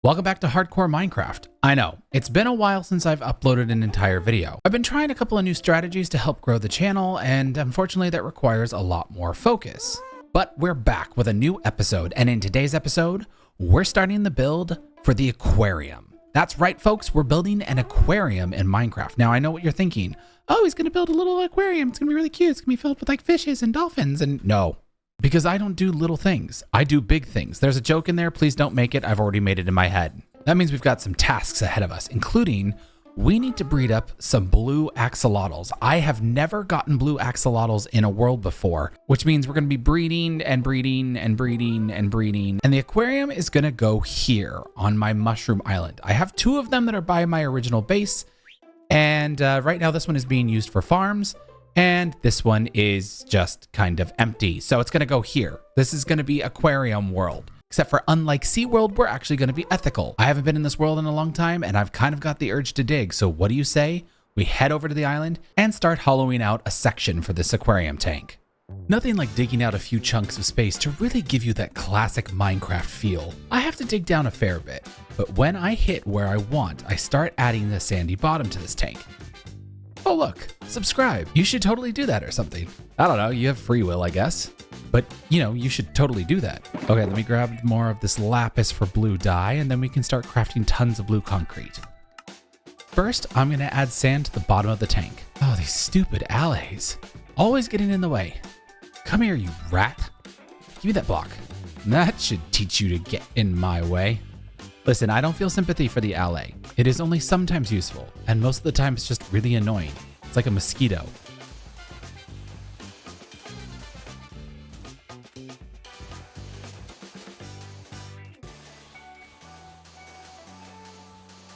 Welcome back to Hardcore Minecraft. I know, it's been a while since I've uploaded an entire video. I've been trying a couple of new strategies to help grow the channel, and unfortunately that requires a lot more focus. But we're back with a new episode, and in today's episode, we're starting the build for the aquarium. That's right, folks, we're building an aquarium in Minecraft. Now, I know what you're thinking. Oh, he's gonna build a little aquarium. It's gonna be really cute. It's gonna be filled with like fishes and dolphins, and no. Because I don't do little things. I do big things. There's a joke in there. Please don't make it. I've already made it in my head. That means we've got some tasks ahead of us, including we need to breed up some blue axolotls. I have never gotten blue axolotls in a world before, which means we're going to be breeding and breeding and breeding and breeding. And the aquarium is going to go here on my mushroom island. I have two of them that are by my original base. And right now this one is being used for farms. And this one is just kind of empty. So it's going to go here. This is going to be aquarium world. Except for unlike SeaWorld, we're actually going to be ethical. I haven't been in this world in a long time, and I've kind of got the urge to dig. So what do you say? We head over to the island and start hollowing out a section for this aquarium tank. Nothing like digging out a few chunks of space to really give you that classic Minecraft feel. I have to dig down a fair bit, but when I hit where I want, I start adding the sandy bottom to this tank. Oh look, subscribe. You should totally do that or something. I don't know, you have free will, I guess. But, you know, you should totally do that. Okay, let me grab more of this lapis for blue dye, and then we can start crafting tons of blue concrete. First, I'm gonna add sand to the bottom of the tank. Oh, these stupid allays. Always getting in the way. Come here, you rat. Give me that block. That should teach you to get in my way. Listen, I don't feel sympathy for the allay. It is only sometimes useful, and most of the time it's just really annoying. It's like a mosquito.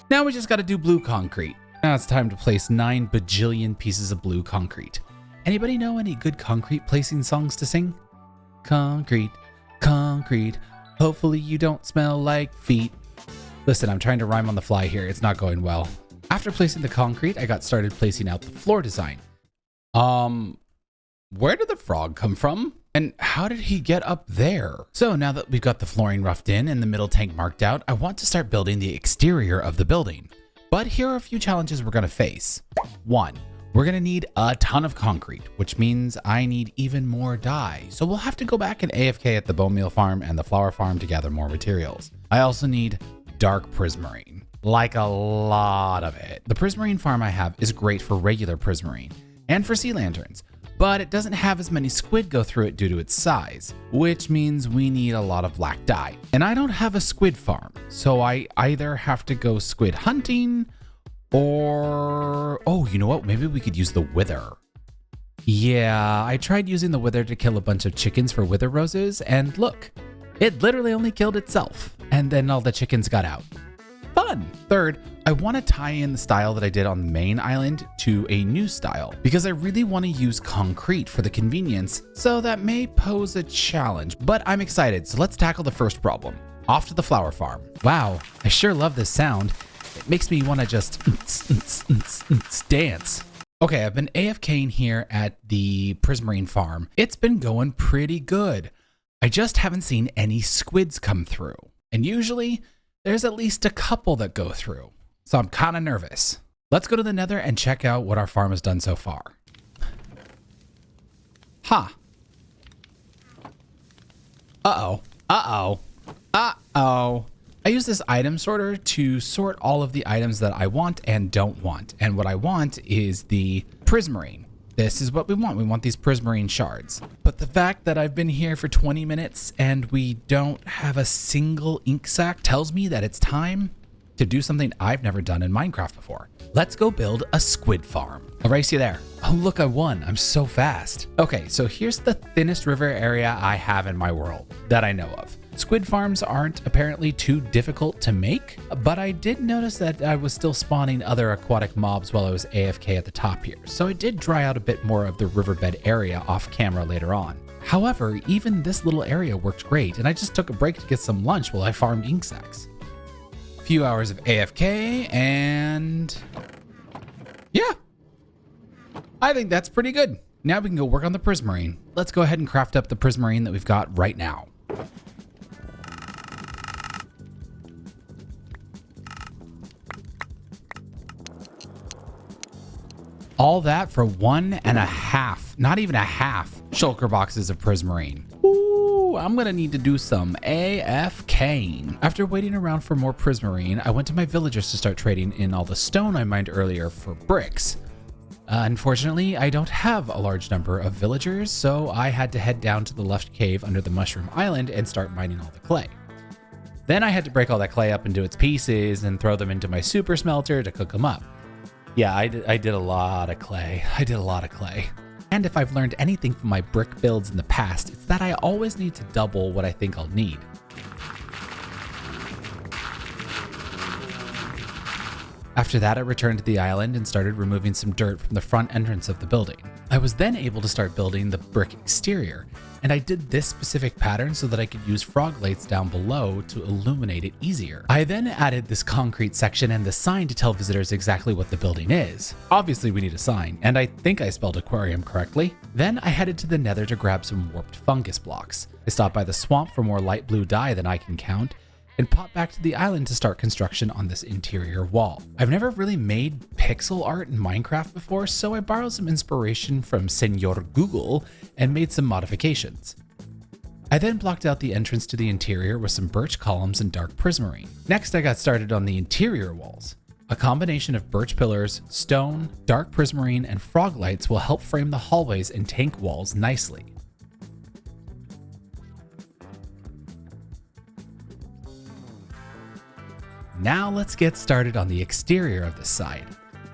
Now we just gotta do blue concrete. Now it's time to place 9 bajillion pieces of blue concrete. Anybody know any good concrete placing songs to sing? Concrete, concrete, hopefully you don't smell like feet. Listen, I'm trying to rhyme on the fly here. It's not going well. After placing the concrete, I got started placing out the floor design. Where did the frog come from? And how did he get up there? So now that we've got the flooring roughed in and the middle tank marked out, I want to start building the exterior of the building. But here are a few challenges we're gonna face. 1, we're gonna need a ton of concrete, which means I need even more dye. So we'll have to go back and AFK at the bone meal farm and the flower farm to gather more materials. I also need dark prismarine, like a lot of it. The prismarine farm I have is great for regular prismarine and for sea lanterns, but it doesn't have as many squid go through it due to its size, which means we need a lot of black dye. And I don't have a squid farm, so I either have to go squid hunting or, oh, you know what? Maybe we could use the wither. Yeah, I tried using the wither to kill a bunch of chickens for wither roses, and look, it literally only killed itself, and then all the chickens got out. Fun! 3rd, I want to tie in the style that I did on the main island to a new style, because I really want to use concrete for the convenience, so that may pose a challenge, but I'm excited, so let's tackle the first problem. Off to the flower farm. Wow, I sure love this sound. It makes me want to just dance. Okay, I've been AFKing here at the prismarine farm. It's been going pretty good. I just haven't seen any squids come through. And usually, there's at least a couple that go through. So I'm kind of nervous. Let's go to the nether and check out what our farm has done so far. Huh. Uh-oh. Uh-oh. Uh-oh. I use this item sorter to sort all of the items that I want and don't want. And what I want is the prismarine. This is what we want. We want these prismarine shards. But the fact that I've been here for 20 minutes and we don't have a single ink sac tells me that it's time to do something I've never done in Minecraft before. Let's go build a squid farm. I'll race you there. Oh, look, I won. I'm so fast. Okay, so here's the thinnest river area I have in my world that I know of. Squid farms aren't apparently too difficult to make, but I did notice that I was still spawning other aquatic mobs while I was AFK at the top here, so it did dry out a bit more of the riverbed area off camera later on. However, even this little area worked great, and I just took a break to get some lunch while I farmed ink sacs. A few hours of AFK, and yeah, I think that's pretty good. Now we can go work on the prismarine. Let's go ahead and craft up the prismarine that we've got right now. All that for 1.5, not even a half, shulker boxes of prismarine. Ooh, I'm gonna need to do some AFKing. After waiting around for more prismarine, I went to my villagers to start trading in all the stone I mined earlier for bricks. Unfortunately, I don't have a large number of villagers, so I had to head down to the lush cave under the Mushroom Island and start mining all the clay. Then I had to break all that clay up into its pieces and throw them into my super smelter to cook them up. Yeah, I did a lot of clay. And if I've learned anything from my brick builds in the past, it's that I always need to double what I think I'll need. After that, I returned to the island and started removing some dirt from the front entrance of the building. I was then able to start building the brick exterior, and I did this specific pattern so that I could use frog lights down below to illuminate it easier. I then added this concrete section and the sign to tell visitors exactly what the building is. Obviously we need a sign, and I think I spelled aquarium correctly. Then I headed to the nether to grab some warped fungus blocks. I stopped by the swamp for more light blue dye than I can count, and popped back to the island to start construction on this interior wall. I've never really made pixel art in Minecraft before, so I borrowed some inspiration from Senor Google and made some modifications. I then blocked out the entrance to the interior with some birch columns and dark prismarine. Next, I got started on the interior walls. A combination of birch pillars, stone, dark prismarine, and frog lights will help frame the hallways and tank walls nicely. Now let's get started on the exterior of the side.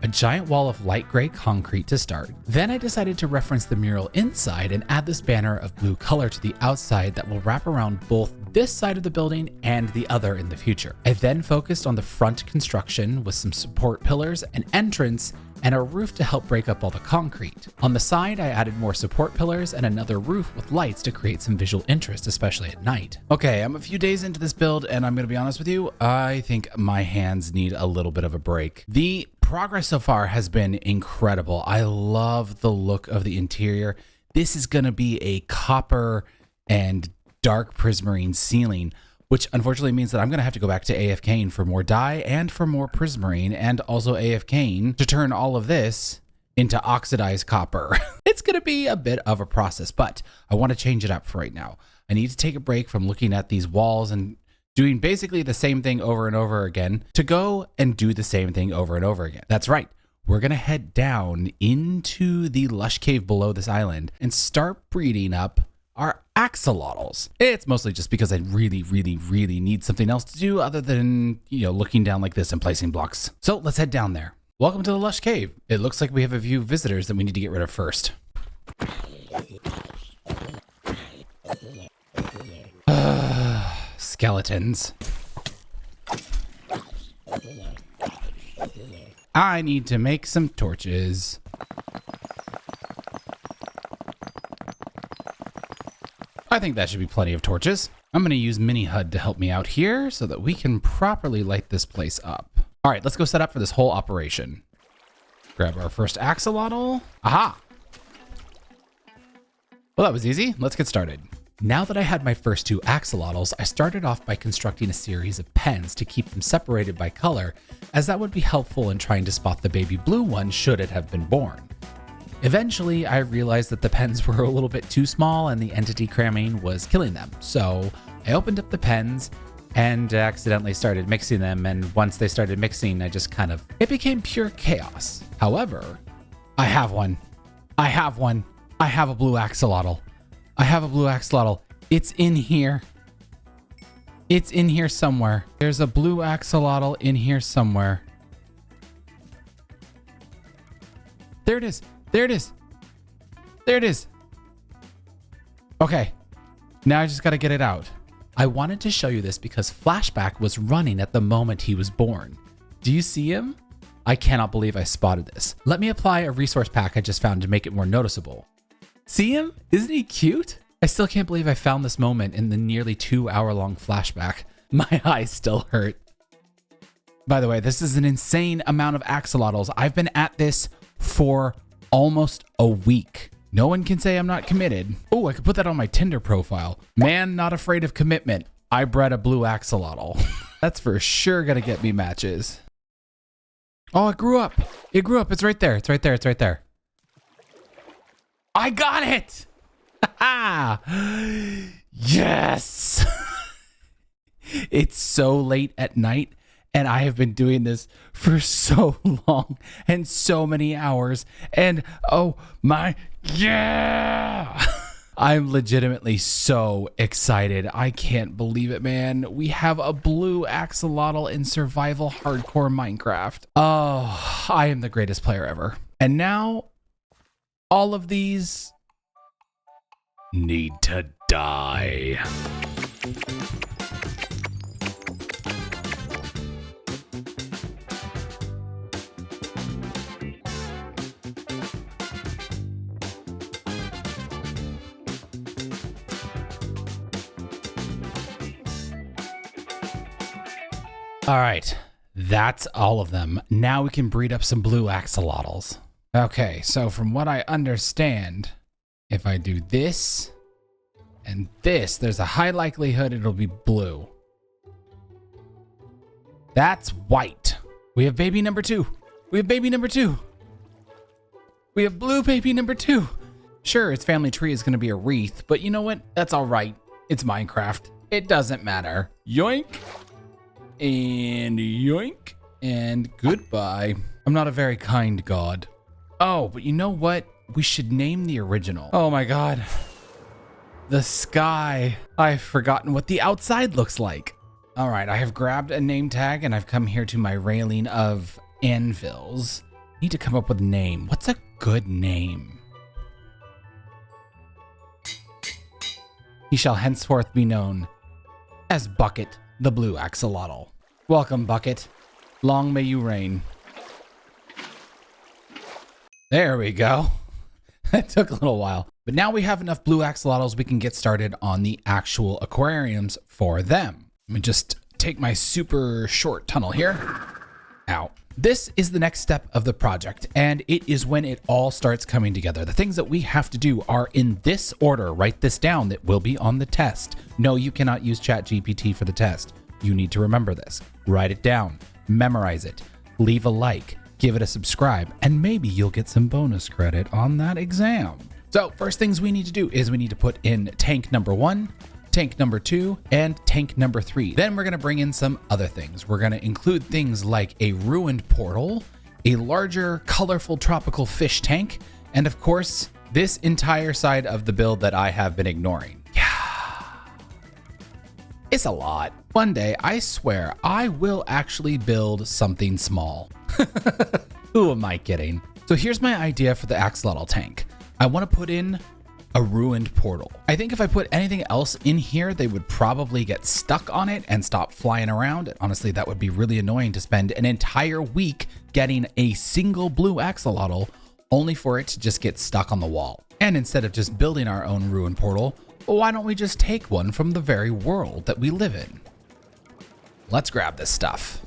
A giant wall of light gray concrete to start. Then I decided to reference the mural inside and add this banner of blue color to the outside that will wrap around both this side of the building and the other in the future. I then focused on the front construction with some support pillars, an entrance, and a roof to help break up all the concrete. On the side, I added more support pillars and another roof with lights to create some visual interest, especially at night. Okay, I'm a few days into this build, and I'm gonna be honest with you, I think my hands need a little bit of a break. The progress so far has been incredible. I love the look of the interior. This is gonna be a copper and dark prismarine ceiling, which unfortunately means that I'm going to have to go back to AFKing for more dye and for more prismarine, and also AFKing to turn all of this into oxidized copper. It's going to be a bit of a process, but I want to change it up for right now. I need to take a break from looking at these walls and doing basically the same thing over and over again to go and do the same thing over and over again. That's right. We're going to head down into the lush cave below this island and start breeding up our axolotls. It's mostly just because I really need something else to do other than, looking down like this and placing blocks. So let's head down there. Welcome to the lush cave. It looks like we have a few visitors that we need to get rid of first. Skeletons. I need to make some torches. I think that should be plenty of torches. I'm going to use Mini HUD to help me out here so that we can properly light this place up. All right, let's go set up for this whole operation. Grab our first axolotl. Aha! Well, that was easy. Let's get started. Now that I had my first two axolotls, I started off by constructing a series of pens to keep them separated by color, as that would be helpful in trying to spot the baby blue one should it have been born. Eventually, I realized that the pens were a little bit too small and the entity cramming was killing them. So I opened up the pens and accidentally started mixing them. And once they started mixing, it became pure chaos. However, I have one. I have a blue axolotl. It's in here. It's in here somewhere. There's a blue axolotl in here somewhere. There it is. There it is. Okay, now I just gotta get it out. I wanted to show you this because Flashback was running at the moment he was born. Do you see him? I cannot believe I spotted this. Let me apply a resource pack I just found to make it more noticeable. See him? Isn't he cute? I still can't believe I found this moment in the nearly 2-hour-long flashback. My eyes still hurt. By the way, this is an insane amount of axolotls. I've been at this for almost a week. No one can say I'm not committed. Oh, I could put that on my Tinder profile. Man not afraid of commitment. I bred a blue axolotl. That's for sure gonna get me matches. Oh, it grew up. It grew up. It's right there. It's right there. It's right there. I got it. Yes. It's so late at night, and I have been doing this for so long and so many hours. And oh my, yeah. I'm legitimately so excited. I can't believe it, man. We have a blue axolotl in survival hardcore Minecraft. Oh, I am the greatest player ever. And now all of these need to die. All right, that's all of them. Now we can breed up some blue axolotls. Okay, so from what I understand, if I do this and this, there's a high likelihood it'll be blue. That's white. We have baby number 2. We have baby number 2. We have blue baby number 2. Sure, its family tree is going to be a wreath, but you know what? That's all right. It's Minecraft. It doesn't matter. Yoink. And yoink. And goodbye. I'm not a very kind god. Oh, but you know what? We should name the original. Oh my god. The sky. I've forgotten what the outside looks like. All right, I have grabbed a name tag and I've come here to my railing of anvils. Need to come up with a name. What's a good name? He shall henceforth be known as Bucket the Blue Axolotl. Welcome, Bucket. Long may you reign. There we go. That took a little while. But now we have enough blue axolotls, we can get started on the actual aquariums for them. Let me just take my super short tunnel here. Ow. This is the next step of the project, and it is when it all starts coming together. The things that we have to do are in this order. Write this down. That will be on the test. No, you cannot use ChatGPT for the test. You need to remember this. Write it down. Memorize it. Leave a like. Give it a subscribe, and maybe you'll get some bonus credit on that exam. So first things we need to do is we need to put in tank number 1, tank number 2, and tank number 3. Then we're going to bring in some other things. We're going to include things like a ruined portal, a larger colorful tropical fish tank, and of course, this entire side of the build that I have been ignoring. Yeah, it's a lot. One day, I swear, I will actually build something small. Who am I kidding? So here's my idea for the axolotl tank. I want to put in a ruined portal. I think if I put anything else in here, they would probably get stuck on it and stop flying around. Honestly, that would be really annoying to spend an entire week getting a single blue axolotl only for it to just get stuck on the wall. And instead of just building our own ruined portal, why don't we just take one from the very world that we live in? Let's grab this stuff.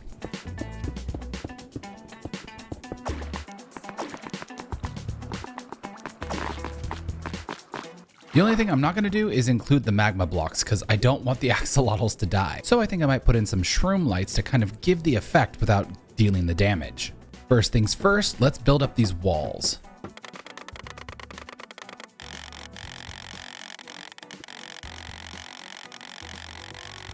The only thing I'm not going to do is include the magma blocks because I don't want the axolotls to die. So I think I might put in some shroom lights to kind of give the effect without dealing the damage. First things first, let's build up these walls.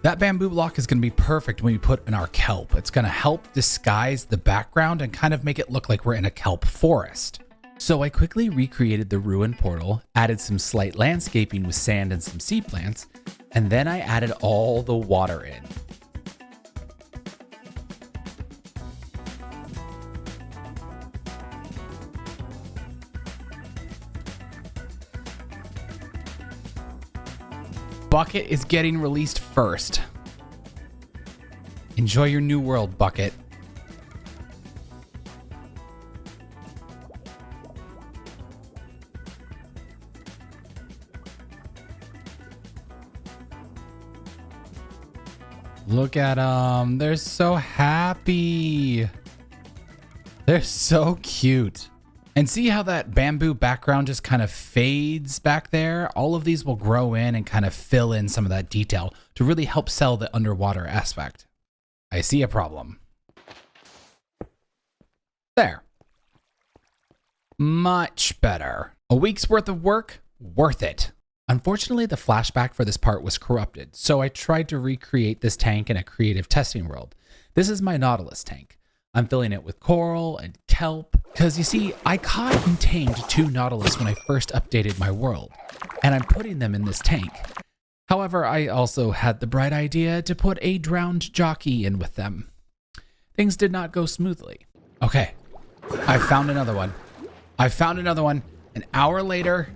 That bamboo block is going to be perfect when we put in our kelp. It's going to help disguise the background and kind of make it look like we're in a kelp forest. So I quickly recreated the ruined portal, added some slight landscaping with sand and some sea plants, and then I added all the water in. Bucket is getting released first. Enjoy your new world, Bucket. Look at them. They're so happy. They're so cute. And see how that bamboo background just kind of fades back there? All of these will grow in and kind of fill in some of that detail to really help sell the underwater aspect. I see a problem. There. Much better. A week's worth of work, worth it. Unfortunately, the flashback for this part was corrupted, so I tried to recreate this tank in a creative testing world. This is my nautilus tank. I'm filling it with coral and kelp, because you see, I caught and tamed 2 nautilus when I first updated my world, and I'm putting them in this tank. However, I also had the bright idea to put a drowned jockey in with them. Things did not go smoothly. Okay, I found another one. An hour later.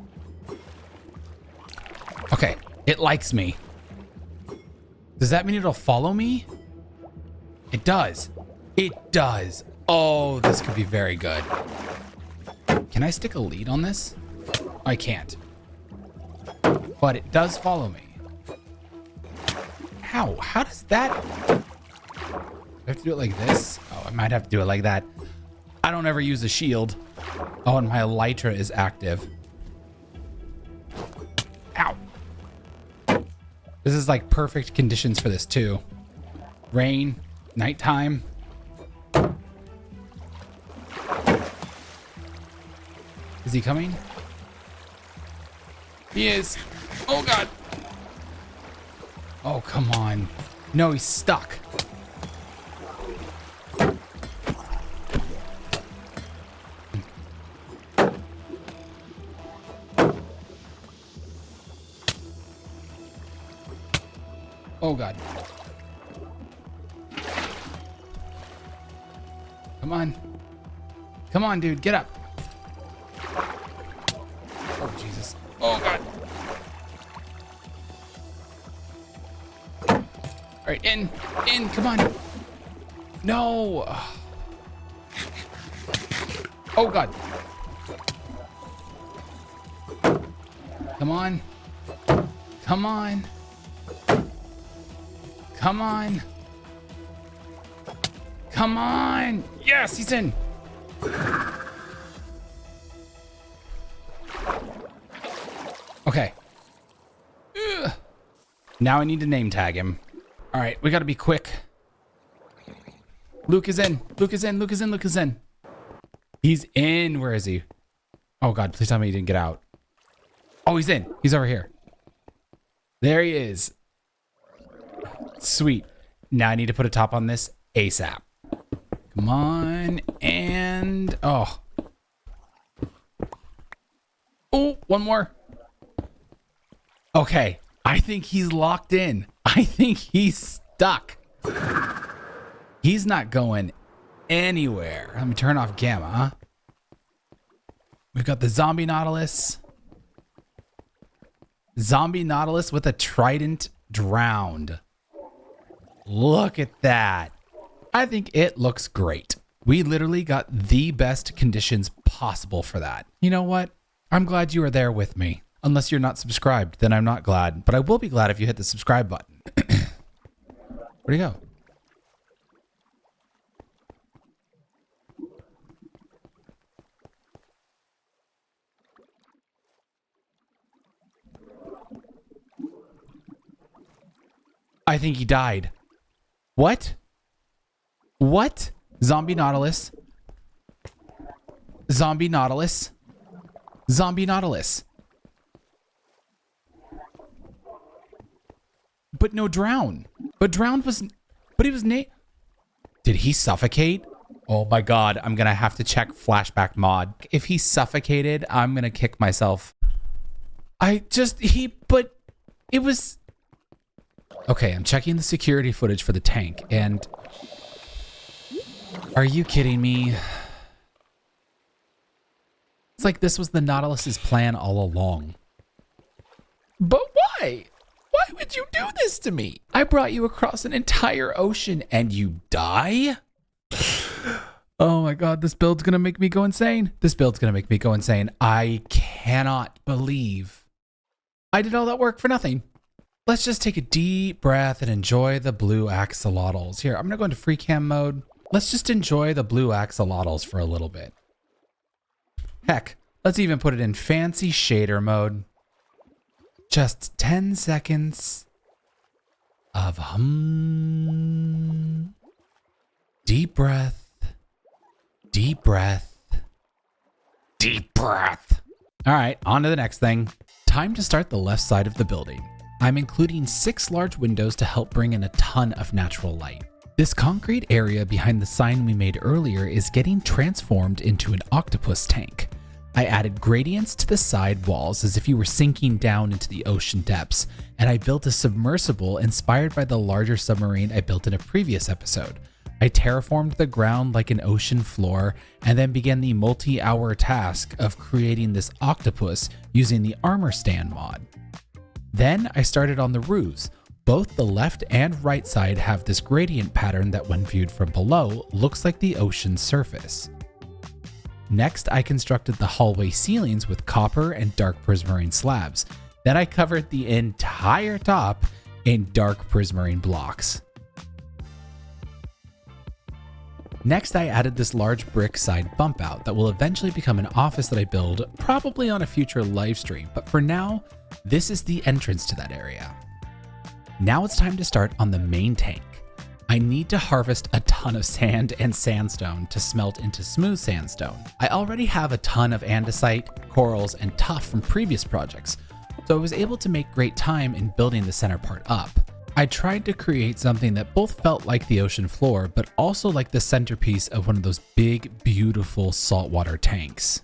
Okay, it likes me. Does that mean it'll follow me? It does. It does. Oh, this could be very good. Can I stick a lead on this? I can't. But it does follow me. How? How does that... Do I have to do it like this? Oh, I might have to do it like that. I don't ever use a shield. Oh, and my elytra is active. Ow. This is like perfect conditions for this too. Rain, nighttime. Is he coming? He is. Oh God. Oh, come on. No, he's stuck. Oh God. Come on. Come on, dude. Get up. Oh, Jesus. Oh, God. All right, in. In. Come on. No. Oh, God. Come on. Come on. Come on. Come on. Yes, he's in. Okay. Ugh. Now I need to name tag him. All right, we got to be quick. Luke is in. Luke is in. Luke is in. Luke is in. He's in. Where is he? Oh, God, please tell me he didn't get out. Oh, he's in. He's over here. There he is. Sweet. Now I need to put a top on this ASAP. Come on. And... oh. Oh, one more. Okay. I think he's locked in. I think he's stuck. He's not going anywhere. Let me turn off gamma. We've got the zombie nautilus. Zombie nautilus with a trident drowned. Look at that. I think it looks great. We literally got the best conditions possible for that. You know what? I'm glad you were there with me. Unless you're not subscribed, then I'm not glad. But I will be glad if you hit the subscribe button. Where'd he go? I think he died. What? What? Zombie nautilus. Zombie nautilus. Zombie nautilus. But no drown. But drowned was... but he was Did he suffocate? Oh my God. I'm going to have to check flashback mod. If he suffocated, I'm going to kick myself. But it was... Okay, I'm checking the security footage for the tank, and... Are you kidding me? It's like this was the Nautilus's plan all along. But why? Why would you do this to me? I brought you across an entire ocean and you die? Oh my God, this build's gonna make me go insane. This build's gonna make me go insane. I cannot believe I did all that work for nothing. Let's just take a deep breath and enjoy the blue axolotls. Here, I'm gonna go into free cam mode. Let's just enjoy the blue axolotls for a little bit. Heck, let's even put it in fancy shader mode. Just 10 seconds of hum. Deep breath. Deep breath. Deep breath. All right, on to the next thing. Time to start the left side of the building. I'm including 6 large windows to help bring in a ton of natural light. This concrete area behind the sign we made earlier is getting transformed into an octopus tank. I added gradients to the side walls as if you were sinking down into the ocean depths, and I built a submersible inspired by the larger submarine I built in a previous episode. I terraformed the ground like an ocean floor and then began the multi-hour task of creating this octopus using the armor stand mod. Then I started on the roofs. Both the left and right side have this gradient pattern that when viewed from below looks like the ocean's surface. Next, I constructed the hallway ceilings with copper and dark prismarine slabs. Then I covered the entire top in dark prismarine blocks. Next, I added this large brick side bump out that will eventually become an office that I build probably on a future live stream, but for now, this is the entrance to that area. Now it's time to start on the main tank. I need to harvest a ton of sand and sandstone to smelt into smooth sandstone. I already have a ton of andesite, corals, and tuff from previous projects, so I was able to make great time in building the center part up. I tried to create something that both felt like the ocean floor, but also like the centerpiece of one of those big, beautiful saltwater tanks.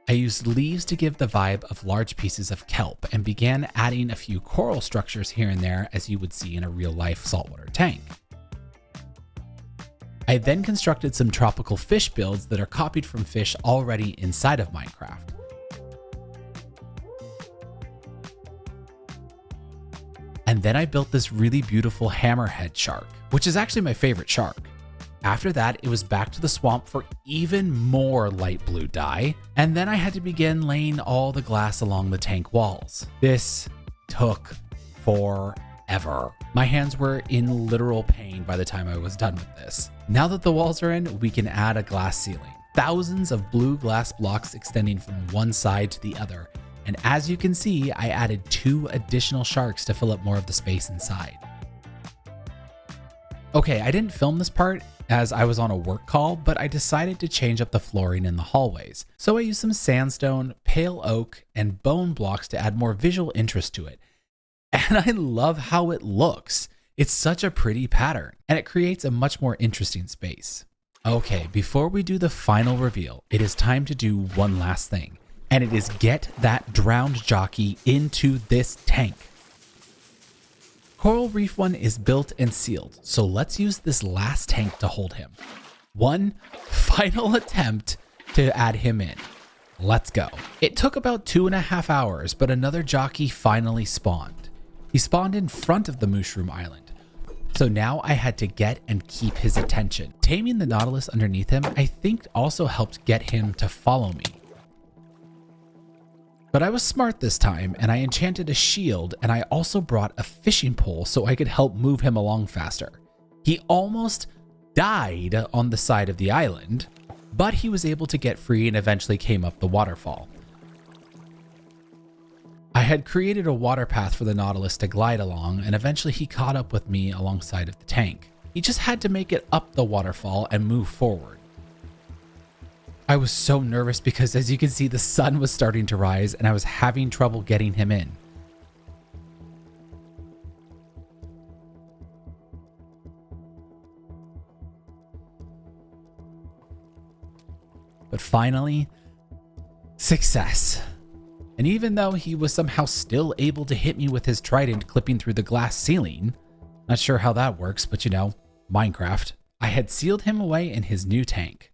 I used leaves to give the vibe of large pieces of kelp and began adding a few coral structures here and there as you would see in a real-life saltwater tank. I then constructed some tropical fish builds that are copied from fish already inside of Minecraft. And then I built this really beautiful hammerhead shark, which is actually my favorite shark. After that, it was back to the swamp for even more light blue dye, and then I had to begin laying all the glass along the tank walls. This took forever. My hands were in literal pain by the time I was done with this. Now that the walls are in, we can add a glass ceiling. Thousands of blue glass blocks extending from one side to the other, and as you can see, I added 2 additional sharks to fill up more of the space inside. Okay, I didn't film this part as I was on a work call, but I decided to change up the flooring in the hallways. So I used some sandstone, pale oak, and bone blocks to add more visual interest to it. And I love how it looks. It's such a pretty pattern, and it creates a much more interesting space. Okay, before we do the final reveal, it is time to do one last thing, and it is get that drowned jockey into this tank. Coral Reef 1 is built and sealed, so let's use this last tank to hold him. One final attempt to add him in. Let's go. It took about 2.5 hours, but another jockey finally spawned. He spawned in front of the mushroom island. So now I had to get and keep his attention. Taming the nautilus underneath him, I think also helped get him to follow me. But I was smart this time, and I enchanted a shield, and I also brought a fishing pole so I could help move him along faster. He almost died on the side of the island, but he was able to get free and eventually came up the waterfall. I had created a water path for the nautilus to glide along, and eventually he caught up with me alongside of the tank. He just had to make it up the waterfall and move forward. I was so nervous because, as you can see, the sun was starting to rise and I was having trouble getting him in. But finally, success. And even though he was somehow still able to hit me with his trident clipping through the glass ceiling, not sure how that works, but you know, Minecraft, I had sealed him away in his new tank.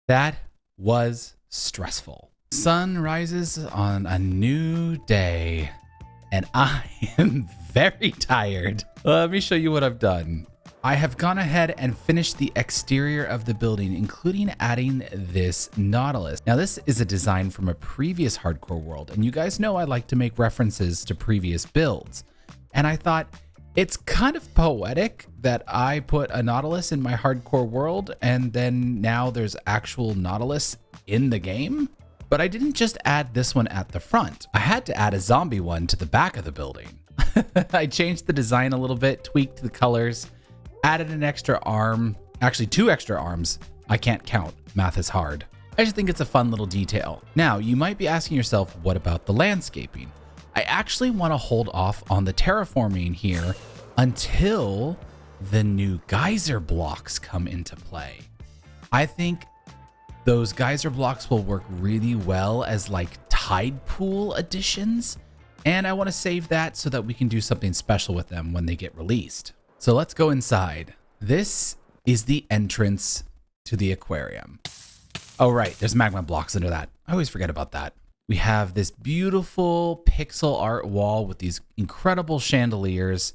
That was stressful. Sun rises on a new day, and I am very tired. Let me show you what I've done. I have gone ahead and finished the exterior of the building, including adding this nautilus. Now, this is a design from a previous hardcore world, and you guys know I like to make references to previous builds. And I thought, it's kind of poetic that I put a nautilus in my hardcore world and then now there's actual nautilus in the game. But I didn't just add this one at the front. I had to add a zombie one to the back of the building. I changed the design a little bit, tweaked the colors, added an extra arm, Actually, 2 extra arms. I can't count. Math is hard. I just think it's a fun little detail. Now, you might be asking yourself, what about the landscaping? I actually want to hold off on the terraforming here until the new geyser blocks come into play. I think those geyser blocks will work really well as like tide pool additions, and I want to save that so that we can do something special with them when they get released. So let's go inside. This is the entrance to the aquarium. Oh, right, there's magma blocks under that. I always forget about that. We have this beautiful pixel art wall with these incredible chandeliers,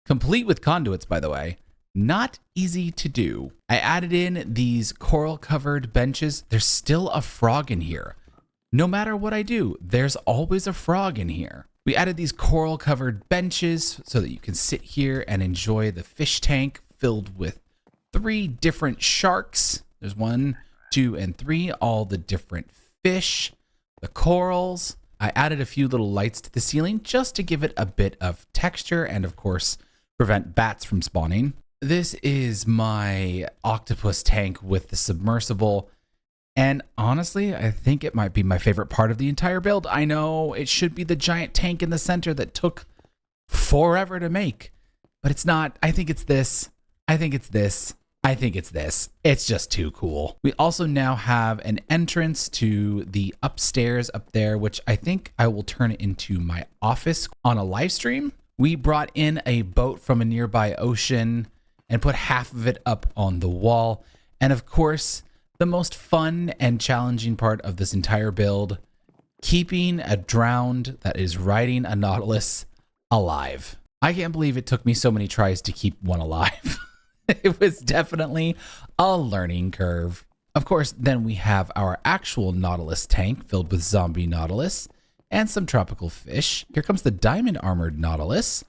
complete with conduits, by the way. Not easy to do. I added in these coral covered benches. There's still a frog in here. No matter what I do, there's always a frog in here. We added these coral covered benches so that you can sit here and enjoy the fish tank filled with 3 different sharks. There's 1, 2, and 3, all the different fish, the corals. I added a few little lights to the ceiling just to give it a bit of texture and, of course, prevent bats from spawning. This is my octopus tank with the submersible. And honestly, I think it might be my favorite part of the entire build. I know it should be the giant tank in the center that took forever to make, but it's not. I think it's this. I think it's this. I think it's this. It's just too cool. We also now have an entrance to the upstairs up there, which I think I will turn into my office on a live stream. We brought in a boat from a nearby ocean and put half of it up on the wall. And of course, the most fun and challenging part of this entire build, keeping a drowned that is riding a nautilus alive. I can't believe it took me so many tries to keep one alive. It was definitely a learning curve. Of course, then we have our actual nautilus tank filled with zombie nautilus and some tropical fish. Here comes the diamond armored nautilus.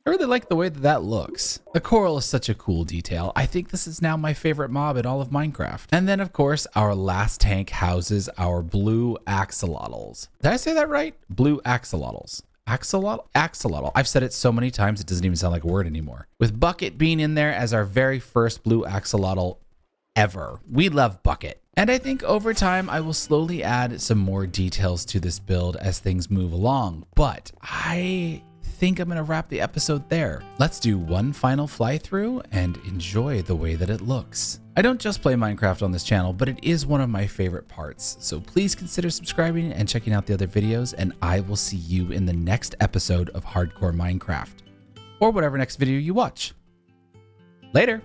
I really like the way that that looks. The coral is such a cool detail. I think this is now my favorite mob in all of Minecraft. And then, of course, our last tank houses our blue axolotls. Did I say that right? Blue axolotls. Axolotl. I've said it so many times it doesn't even sound like a word anymore. With Bucket being in there as our very first blue axolotl ever. We love Bucket. And I think over time I will slowly add some more details to this build as things move along. But I think I'm going to wrap the episode there. Let's do one final fly through and enjoy the way that it looks. I don't just play Minecraft on this channel, but it is one of my favorite parts. So please consider subscribing and checking out the other videos, and I will see you in the next episode of Hardcore Minecraft, or whatever next video you watch. Later.